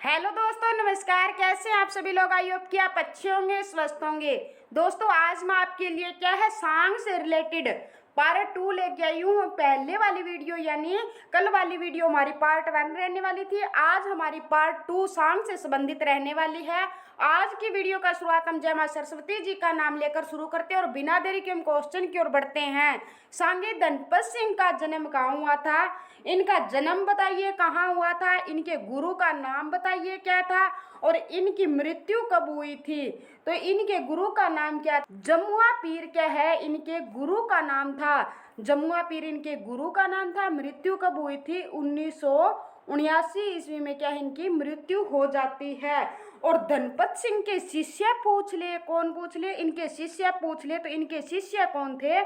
Hello दोस्तों, नमस्कार। कैसे हैं आप सभी लोग? आई होप कि आप अच्छे होंगे, स्वस्थ होंगे। दोस्तों, आज मैं आपके लिए क्या है सॉन्ग से रिलेटेड पार्ट 2 लेके आई हूँ। पहले वाली वीडियो यानी कल वाली वीडियो हमारी पार्ट 1 रहने वाली थी। आज हमारी पार्ट 2 सॉन्ग से संबंधित रहने वाली है। आज की वीडियो का शुरुआत हम जय मां सरस्वती जी का नाम लेकर शुरू करते हैं और बिना देरी के हम क्वेश्चन की ओर बढ़ते हैं। सांगे धनपत सिंह का जन्म कहाँ हुआ था? इनका जन्म बताइए कहाँ हुआ था। इनके गुरु का नाम बताइए क्या था और इनकी मृत्यु कब हुई थी। तो इनके गुरु का नाम क्या? जमुआ पीर क्या है इनके गुरु का नाम था। जमुआ पीर इनके गुरु का नाम था। मृत्यु कब हुई थी? 1979 ईस्वी में क्या है इनकी मृत्यु हो जाती है। और धनपत सिंह के शिष्य पूछ ले, कौन पूछ ले? इनके शिष्य पूछ ले तो इनके शिष्य कौन थे?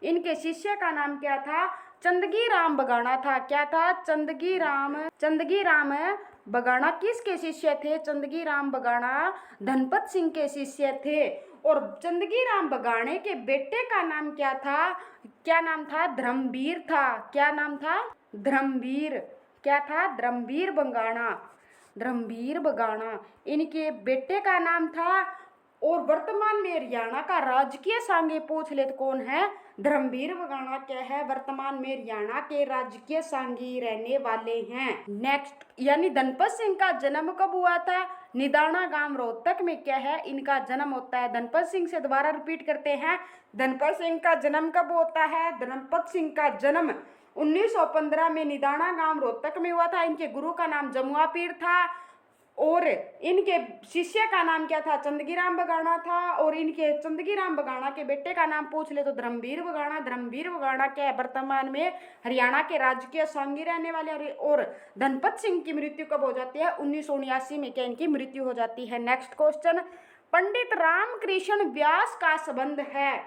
इनके शिष्य का नाम क्या था? चंदगी राम बगाना था। क्या था? चंदगी राम बगाना किसके शिष्य थे? चंदगी राम बगाना धनपत सिंह के शिष्य थे। और चंदगी राम बगाने के बेटे का नाम क्या था? क्या नाम था? धर्मवीर था। क्या नाम था? धर्मवीर। क्या था? धर्मवीर बगाना इनके बेटे का नाम था। और वर्तमान में हरियाणा का राजकीय सांगे पूछ ले तो कौन है? धर्मवीर बगाना क्या है वर्तमान में हरियाणा के राजकीय सांगी रहने वाले हैं। नेक्स्ट यानी धनपत सिंह का जन्म कब हुआ था? निदाना गांव रोहतक में क्या है इनका जन्म होता है। धनपत सिंह से दोबारा रिपीट करते हैं, धनपत सिंह का जन्म कब होता है? धनपत सिंह का जन्म 1915 में निदाना गांव रोहतक में हुआ था। इनके गुरु का नाम जमुआ पीर था और इनके शिष्य का नाम क्या था? चंदगी राम बगाना था। और इनके चंदगी राम बगाना के बेटे का नाम पूछ ले तो धर्मवीर बगाना क्या है वर्तमान में हरियाणा के राजकीय सांगी रहने वाले। और धनपत सिंह की मृत्यु कब हो जाती है? 1979 में क्या इनकी मृत्यु हो जाती है। नेक्स्ट क्वेश्चन, पंडित रामकृष्ण व्यास का संबंध है।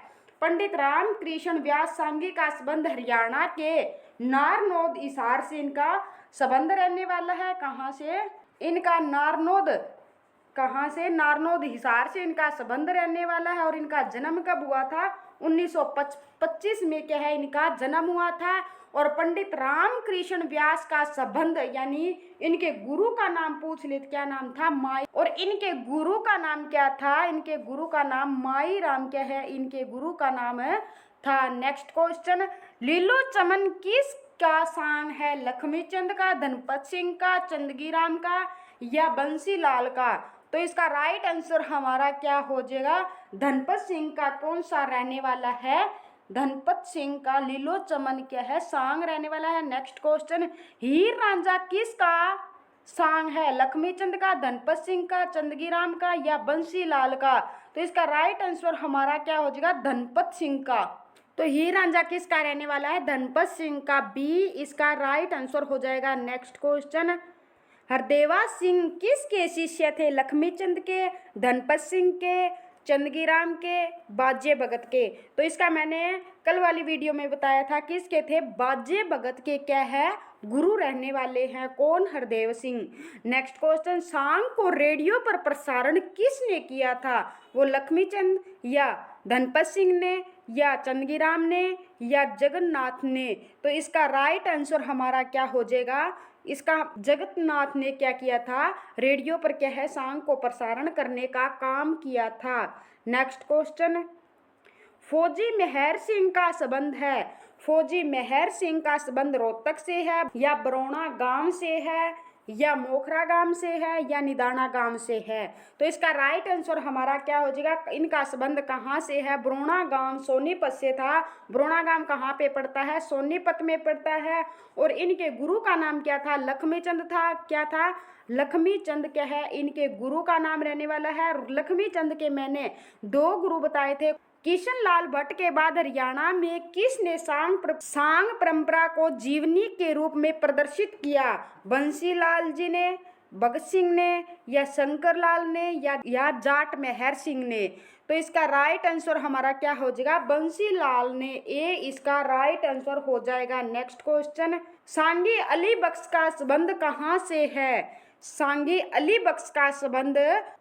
पंडित रामकृष्ण व्यास सांगी का संबंध हरियाणा के नारनौद हिसार से इनका संबंध रहने वाला है। कहाँ से? इनका नारनौद। कहाँ से? नारनौद हिसार से इनका संबंध रहने वाला है। और इनका जन्म कब हुआ था? 1925 में क्या है इनका जन्म हुआ था। और पंडित रामकृष्ण व्यास का संबंध यानी इनके गुरु का नाम पूछ ले तो क्या नाम था? माई। और इनके गुरु का नाम क्या था? इनके गुरु का नाम माई राम क्या है इनके गुरु का नाम था। नेक्स्ट क्वेश्चन, लीलो चमन किस का सांग है? लक्ष्मीचंद का, धनपत सिंह का, चंदगी राम का या बंसीलाल का? तो इसका राइट आंसर हमारा क्या हो जाएगा? धनपत सिंह का कौन सा रहने वाला है? धनपत सिंह का लीलो चमन क्या है सांग रहने वाला है। नेक्स्ट क्वेश्चन, हीर रांझा किसका सांग है? लक्ष्मीचंद का, धनपत सिंह का, चंदगी राम का या बंसीलाल का? तो इसका राइट आंसर हमारा क्या हो जाएगा? धनपत सिंह का। तो हीर रांझा किसका रहने वाला है? धनपत सिंह का। बी इसका राइट आंसर हो जाएगा। नेक्स्ट क्वेश्चन, हरदेवा सिंह किसके शिष्य थे? लक्ष्मीचंद के, धनपत सिंह के, चंदगी राम के, बाजे भगत के? तो इसका मैंने कल वाली वीडियो में बताया था किसके थे? बाजे भगत के क्या है गुरु रहने वाले हैं। कौन? हरदेव सिंह। नेक्स्ट क्वेश्चन, सांग को रेडियो पर प्रसारण किसने किया था? वो लक्ष्मीचंद या धनपत सिंह ने या चंदगी राम ने या जगन्नाथ ने? तो इसका राइट आंसर हमारा क्या हो जाएगा? इसका जगन्नाथ ने क्या किया था? रेडियो पर क्या है सांग को प्रसारण करने का काम किया था। नेक्स्ट क्वेश्चन, फौजी मेहर सिंह का संबंध है। फौजी मेहर सिंह का संबंध रोहतक से है या बरौना गांव से है या मोखरा गांव से है या निदाना गांव से है? तो इसका राइट आंसर हमारा क्या हो जाएगा? इनका संबंध कहाँ से है? बरौना गांव सोनीपत से था। बरौना गांव कहाँ पे पड़ता है? सोनीपत में पड़ता है। और इनके गुरु का नाम क्या था? लक्ष्मीचंद था। क्या था? लक्ष्मीचंद क्या है इनके गुरु का नाम रहने वाला है। लक्ष्मीचंद के मैंने 2 गुरु बताए थे। किशन लाल भट्ट के बाद हरियाणा में किसने सांग परंपरा को जीवनी के रूप में प्रदर्शित किया? बंसीलाल जी ने, भगत सिंह ने या शंकर लाल ने या जाट मेहर सिंह ने? तो इसका राइट आंसर हमारा क्या हो जाएगा? बंसीलाल ने। ए इसका राइट आंसर हो जाएगा। नेक्स्ट क्वेश्चन, सांगी अली बख्श का संबंध कहाँ से है? सांगी अली बख्श का संबंध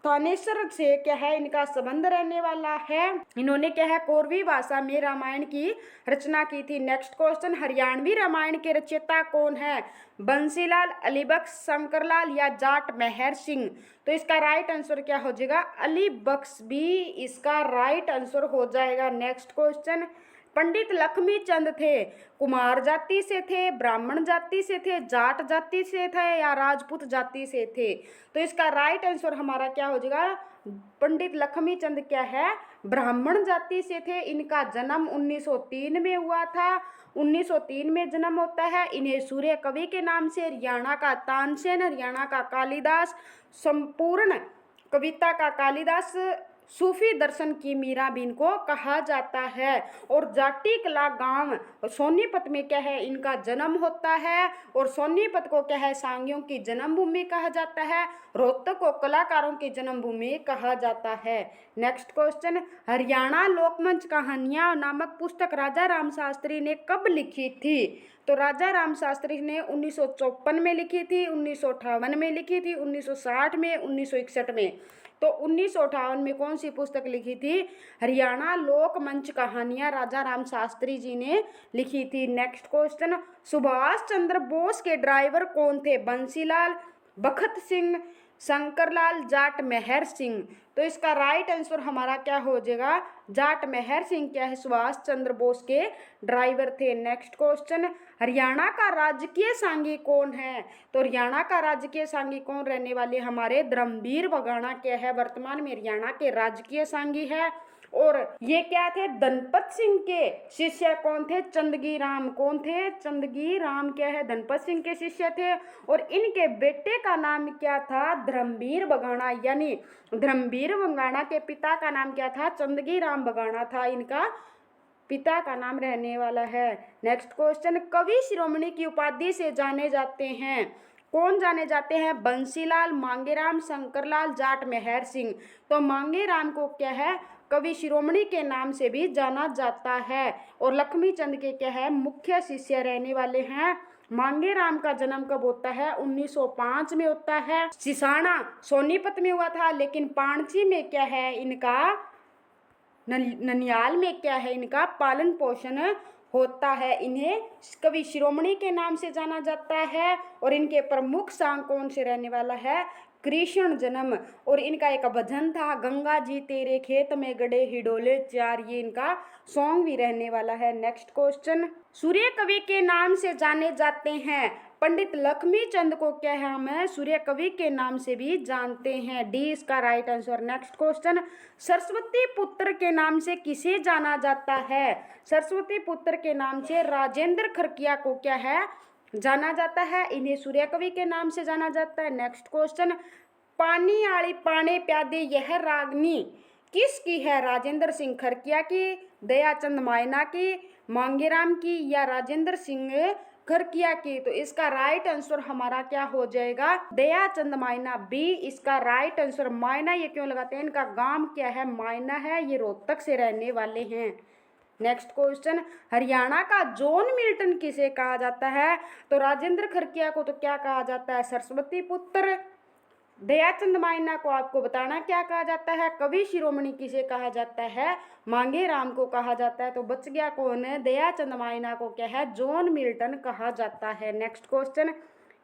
थानेसर से क्या है, इनका संबंध रहने वाला है। इन्होंने क्या है, कोरवी भाषा में रामायण की रचना की थी। नेक्स्ट क्वेश्चन, हरियाणवी रामायण के रचयिता कौन है? बंसीलाल, अली बख्श, शंकरलाल या जाट मेहर सिंह? तो इसका राइट आंसर क्या हो जाएगा? अली बख्श भी इसका राइट आंसर हो जाएगा। नेक्स्ट क्वेश्चन, पंडित लक्ष्मी चंद थे कुमार जाति से थे, ब्राह्मण जाति से थे, जाट जाति से थे या राजपूत जाति से थे? तो इसका राइट आंसर हमारा क्या हो जाएगा? पंडित लक्ष्मी चंद क्या है, ब्राह्मण जाति से थे। इनका जन्म 1903 में हुआ था। 1903 में जन्म होता है। इन्हें सूर्य कवि के नाम से, हरियाणा का तानसेन, हरियाणा का कालिदास, संपूर्ण कविता का कालिदास, सूफी दर्शन की मीराबीन को कहा जाता है। और जाटी कला गांव सोनीपत में क्या है, इनका जन्म होता है। और सोनीपत को क्या है, सांगियों की जन्मभूमि कहा जाता है। रोहतक को कलाकारों की जन्मभूमि कहा जाता है। नेक्स्ट क्वेश्चन, हरियाणा लोकमंच कहानियां नामक पुस्तक राजा राम शास्त्री ने कब लिखी थी? तो राजा राम शास्त्री ने 1954 में लिखी थी, 1958 में लिखी थी, 1960 में, 1961 में। तो 1958 में कौन सी पुस्तक लिखी थी? हरियाणा लोक मंच कहानियां राजा राम शास्त्री जी ने लिखी थी। नेक्स्ट क्वेश्चन, सुभाष चंद्र बोस के ड्राइवर कौन थे? बंसीलाल, बखत सिंह, शंकरलाल, जाट मेहर सिंह? तो इसका राइट आंसर हमारा क्या हो जाएगा? जाट मेहर सिंह क्या है, सुभाष चंद्र बोस के ड्राइवर थे। नेक्स्ट क्वेश्चन, हरियाणा का राजकीय सांगी कौन है? तो हरियाणा का राजकीय सांगी कौन रहने वाले? हमारे धर्मवीर वगाना क्या है, वर्तमान में हरियाणा के राजकीय सांगी है। और ये क्या थे? धनपत सिंह के शिष्य कौन थे? चंदगी राम। कौन थे? चंदगी राम क्या है, धनपत सिंह के शिष्य थे। और इनके बेटे का नाम क्या था? धर्मवीर बगाना। यानी धर्मवीर बगाना के पिता का नाम क्या था? चंदगी राम बगाना था इनका पिता का नाम रहने वाला है। नेक्स्ट क्वेश्चन, कवि शिरोमणि की उपाधि से जाने जाते हैं कौन जाने जाते हैं? बंसीलाल, मांगेराम, शंकरलाल, जाट मेहर सिंह। तो मांगेराम को क्या है, कवि शिरोमणि के नाम से भी जाना जाता है। और लक्ष्मी चंद के क्या है, मुख्य शिष्य रहने वाले हैं। मांगेराम का जन्म कब होता है? 1905 में होता है। सिसाना सोनीपत में हुआ था, लेकिन पाणची में क्या है इनका, ननियाल में क्या है इनका पालन पोषण होता है। इन्हें कवि शिरोमणि के नाम से जाना जाता है। और इनके प्रमुख सांग कौन से रहने वाला है? कृष्ण जन्म। और इनका एक भजन था, गंगा जी तेरे खेत में गड़े हिडोले चार, ये इनका सॉन्ग भी रहने वाला है। नेक्स्ट क्वेश्चन, सूर्य कवि के नाम से जाने जाते हैं पंडित लक्ष्मी चंद को क्या है, हम सूर्य कवि के नाम से भी जानते हैं। डी इसका right answer. Next question, Saraswati पुत्र के नाम से किसे जाना जाता है? सरस्वती पुत्र के नाम से राजेंद्र खरकिया को क्या है, जाना जाता है। इन्हें सूर्य कवि के नाम से जाना जाता है। नेक्स्ट क्वेश्चन, पानी आली पाने प्यादे यह रागनी किसकी है? राजेंद्र सिंह खरकिया की, दयाचंद मायना की, मांगेराम की या राजेंद्र सिंह खरकिया की? तो इसका राइट आंसर हमारा क्या हो जाएगा? दयाचंद मायना। बी इसका राइट आंसर। मायना ये क्यों लगाते हैं? इनका गांव क्या है? मायना है। ये रोहतक से रहने वाले हैं। नेक्स्ट क्वेश्चन, हरियाणा का जॉन मिल्टन किसे कहा जाता है? तो राजेंद्र खरकिया को तो क्या कहा जाता है? सरस्वती पुत्र। दयाचंद मायना को आपको बताना क्या कहा जाता है? कवि शिरोमणि किसे कहा जाता है? मांगेराम को कहा जाता है। तो बच गया कौन है? दयाचंद मायना को क्या है? जॉन मिल्टन कहा जाता है। नेक्स्ट क्वेश्चन,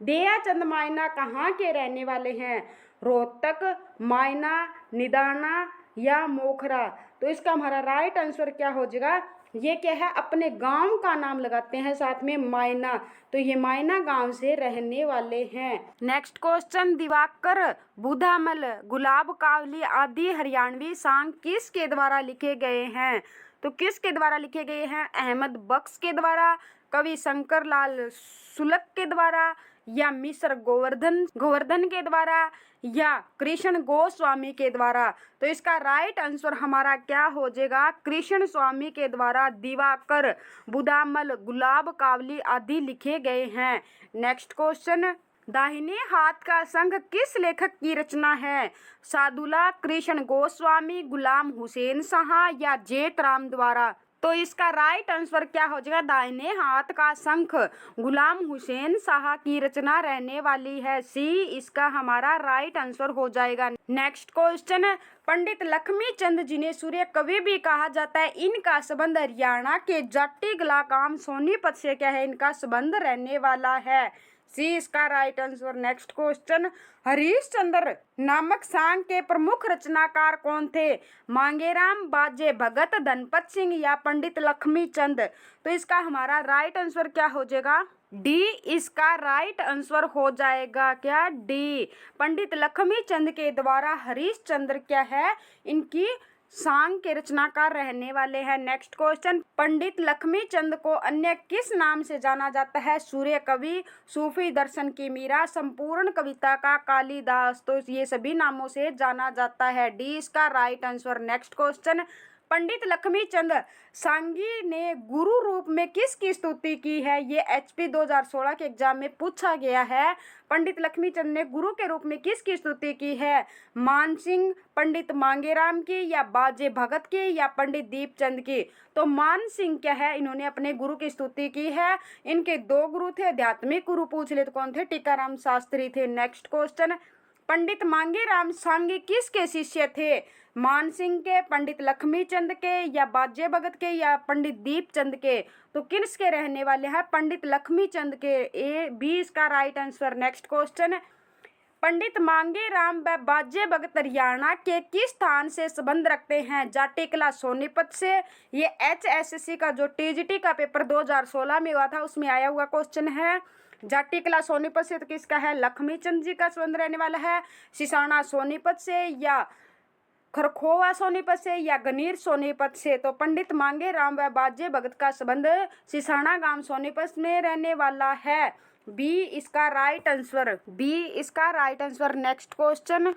दयाचंद मायना कहाँ के रहने वाले हैं? रोहतक, मायना, निदाना या मोखरा? तो इसका हमारा राइट आंसर क्या हो जाएगा? ये क्या है, अपने गांव का नाम लगाते हैं साथ में मायना, तो ये मायना गांव से रहने वाले हैं। नेक्स्ट क्वेश्चन, दिवाकर, बुधामल, गुलाब कावली आदि हरियाणवी सांग किसके द्वारा लिखे गए हैं? तो किसके द्वारा लिखे गए हैं? अहमद बख्श के द्वारा, कवि शंकरलाल सुलक के द्वारा या मिस्र गोवर्धन के द्वारा या कृष्ण गोस्वामी के द्वारा? तो इसका राइट आंसर हमारा क्या हो जाएगा? कृष्ण स्वामी के द्वारा दिवाकर, बुधामल, गुलाब कावली आदि लिखे गए हैं। नेक्स्ट क्वेश्चन, दाहिने हाथ का संघ किस लेखक की रचना है? सादुल्ला, कृष्ण गोस्वामी, गुलाम हुसैन शाह या जेठ राम द्वारा? तो इसका राइट आंसर क्या हो जाएगा, दाहिने हाथ का शंख गुलाम हुसैन शाह की रचना रहने वाली है। सी इसका हमारा राइट आंसर हो जाएगा। नेक्स्ट क्वेश्चन, पंडित लक्ष्मी चंद जिन्हें सूर्य कवि भी कहा जाता है, इनका संबंध हरियाणा के जाटी गला गांव सोनीपत से क्या है, इनका संबंध रहने वाला है। सी इसका right answer. Next question, Harishchandra नामक सांग के प्रमुख रचनाकार कौन थे, मांगेराम, बाजे भगत, धनपत सिंह या पंडित लक्ष्मी चंद। तो इसका हमारा राइट आंसर क्या हो जाएगा, डी इसका राइट आंसर हो जाएगा। क्या, डी, पंडित लक्ष्मी चंद के द्वारा हरिश्चंद्र क्या है, इनकी सांग के रचनाकार रहने वाले हैं। नेक्स्ट क्वेश्चन, पंडित लक्ष्मी चंद को अन्य किस नाम से जाना जाता है, सूर्य कवि, सूफी दर्शन की मीरा, संपूर्ण कविता का कालिदास। तो ये सभी नामों से जाना जाता है। डी इसका राइट आंसर। नेक्स्ट क्वेश्चन, पंडित लक्ष्मी चंद सांगी ने गुरु रूप में किसकी स्तुति की है, ये HP 2016 के एग्जाम में पूछा गया है। पंडित लक्ष्मी चंद ने गुरु के रूप में किसकी स्तुति की है, मान सिंह, पंडित मांगेराम की या बाजे भगत की या पंडित दीपचंद की। तो मान सिंह क्या है, इन्होंने अपने गुरु की स्तुति की है। इनके दो गुरु थे, आध्यात्मिक गुरु पूछ ले तो कौन थे, टीकाराम शास्त्री थे। नेक्स्ट क्वेश्चन, पंडित मांगेराम सांगी किसके शिष्य थे, मान सिंह के, पंडित लक्ष्मी चंद के या बाजे भगत के या पंडित दीपचंद के। तो किसके रहने वाले हैं, पंडित लक्ष्मी चंद के। ए बी इसका राइट आंसर। नेक्स्ट क्वेश्चन, पंडित मांगेराम व बाजे भगत हरियाणा के किस स्थान से संबंध रखते हैं, जाटी कला सोनीपत से। ये HSSC का जो TGT का पेपर 2016 में हुआ था उसमें आया हुआ क्वेश्चन है। जाटी कला सोनीपत से तो किसका है, लक्ष्मी चंद जी का संबंध रहने वाला है। सिसाना सोनीपत से या खरखोवा सोनीपत से या गनीर सोनीपत से। तो पंडित मांगेराम व बाजे भगत का संबंध सिसाना गांव सोनीपत में रहने वाला है। बी इसका राइट आंसर। बी इसका राइट आंसर। नेक्स्ट क्वेश्चन,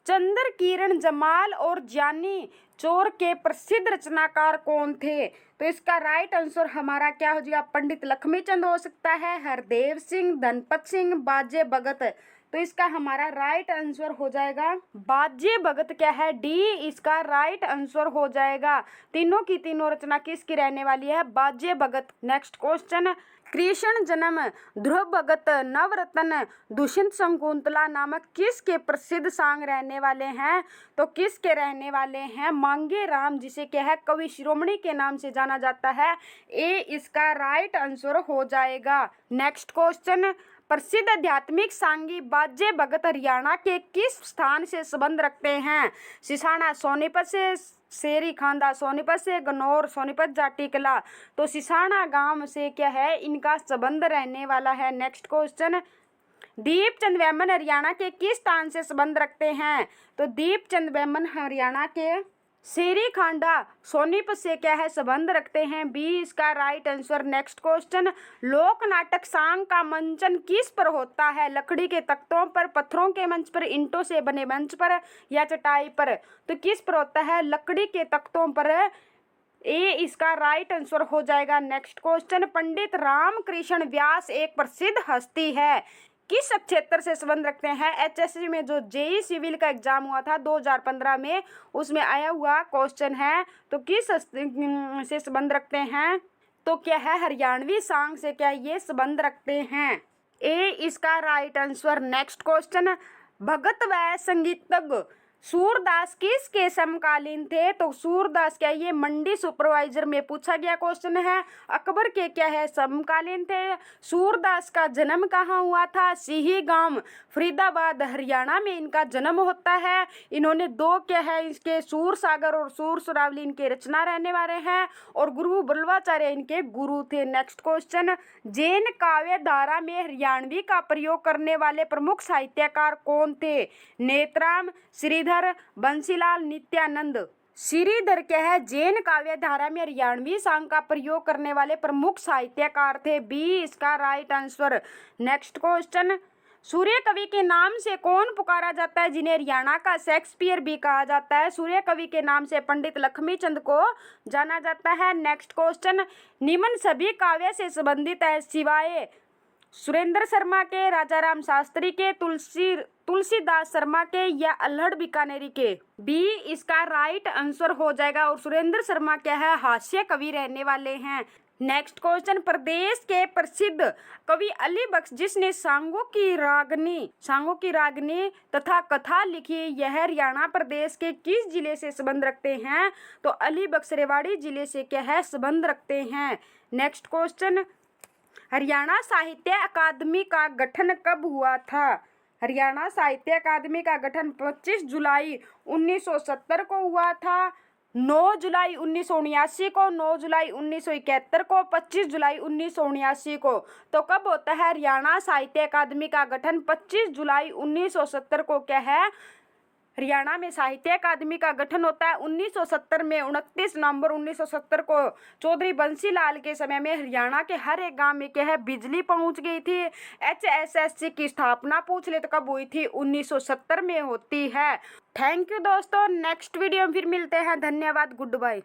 चंद्र किरण जमाल और जानी चोर के प्रसिद्ध रचनाकार कौन थे। तो इसका राइट आंसर हमारा क्या हो जाएगा, पंडित लक्ष्मी चंद हो सकता है, हरदेव सिंह, धनपत सिंह, बाजे भगत। तो इसका हमारा राइट आंसर हो जाएगा बाजे भगत क्या है, डी इसका राइट आंसर हो जाएगा। तीनों की तीनों रचना किसकी रहने वाली है, बाजे भगत। नेक्स्ट क्वेश्चन, कृष्ण जन्म, ध्रुव भगत, नवरत्न, दुष्यंत शकुंतला नामक किसके प्रसिद्ध सांग रहने वाले हैं। तो किसके रहने वाले हैं, मांगेराम, जिसे क्या है कवि शिरोमणि के नाम से जाना जाता है। ए इसका राइट आंसर हो जाएगा। नेक्स्ट क्वेश्चन, प्रसिद्ध आध्यात्मिक सांगी बाजे भगत हरियाणा के किस स्थान से संबंध रखते हैं, सिसाना सोनीपत से, शेरी खांदा सोनीपत से, गनौर सोनीपत जाटी कला। तो सिसाना गांव से क्या है, इनका संबंध रहने वाला है। Next question, Deepchand Beaman Haryana के किस स्थान से संबंध रखते हैं। तो दीपचंद बैमन हरियाणा के शेरी खांडा सोनीपत से क्या है संबंध रखते हैं। बी इसका राइट आंसर। नेक्स्ट क्वेश्चन, लोक नाटक सांग का मंचन किस पर होता है, लकड़ी के तख्तों पर, पत्थरों के मंच पर, ईंटों से बने मंच पर या चटाई पर। तो किस पर होता है, लकड़ी के तख्तों पर। ए इसका राइट आंसर हो जाएगा। नेक्स्ट क्वेश्चन, पंडित रामकृष्ण व्यास एक प्रसिद्ध हस्ती है, किस क्षेत्र से संबंध रखते हैं। HSC में जो JEE सिविल का एग्जाम हुआ था 2015 में, उसमें आया हुआ क्वेश्चन है। तो किस से संबंध रखते हैं, तो क्या है हरियाणवी सांग से क्या ये संबंध रखते हैं। ए इसका राइट आंसर। नेक्स्ट क्वेश्चन, भगत व संगीतज्ञ सूरदास किसके समकालीन थे। तो सूरदास क्या ये मंडी सुपरवाइजर में पूछा गया क्वेश्चन है। अकबर के क्या है समकालीन थे। सूरदास का जन्म कहाँ हुआ था, सिही गांव फरीदाबाद हरियाणा में इनका जन्म होता है। इन्होंने दो क्या है इसके सूर सागर और सूर सुरावली इनके रचना रहने वाले हैं और गुरु बल्लवाचार्य इनके गुरु थे। नेक्स्ट क्वेश्चन, जैन काव्य धारा में हरियाणवी का प्रयोग करने वाले प्रमुख साहित्यकार कौन थे। नेत्राम, श्रीधर, बंसीलाल, नित्यानंद। श्रीधर क्या है जैन काव्य धारा में हरियाणवी सांग का प्रयोग करने वाले प्रमुख साहित्यकार थे। बी इसका राइट आंसर। नेक्स्ट क्वेश्चन, सूर्य कवि के नाम से कौन पुकारा जाता है जिन्हें हरियाणा का शेक्सपियर भी कहा जाता है। सूर्य कवि के नाम से पंडित लक्ष्मी चंद को जाना जाता है। नेक्स्ट क्वेश्चन, निम्न सभी काव्य से संबंधित है सिवाय सुरेंद्र शर्मा के, राजाराम शास्त्री के, तुलसीदास शर्मा के या अल्हड़ बीकानेरी के? बी इसका राइट आंसर हो जाएगा। और सुरेंद्र शर्मा क्या है, हास्य कवि रहने वाले हैं। नेक्स्ट क्वेश्चन, प्रदेश के प्रसिद्ध कवि अली बख्श जिसने सांगों की रागनी तथा कथा लिखी, यह हरियाणा प्रदेश के किस जिले से संबंध रखते हैं? तो अली बख्श रेवाड़ी जिले से क्या है, संबंध रखते हैं। नेक्स्ट क्वेश्चन, हरियाणा साहित्य अकादमी का गठन कब हुआ था? हरियाणा साहित्य अकादमी का गठन 25 जुलाई 1970 को हुआ था, 9 जुलाई 1979 को, 9 जुलाई 1971 को, 25 जुलाई 1979 को। तो कब होता है हरियाणा साहित्य अकादमी का गठन? 25 जुलाई 1970 को क्या है, हरियाणा में साहित्य अकादमी का गठन होता है। 1970 में 29 नवंबर 1970 को चौधरी बंसी लाल के समय में हरियाणा के हर एक गांव में क्या है, बिजली पहुंच गई थी। HSSC की स्थापना पूछ ले तो कब हुई थी? 1970 में होती है। थैंक यू दोस्तों, नेक्स्ट वीडियो में फिर मिलते हैं। धन्यवाद, गुड बाय।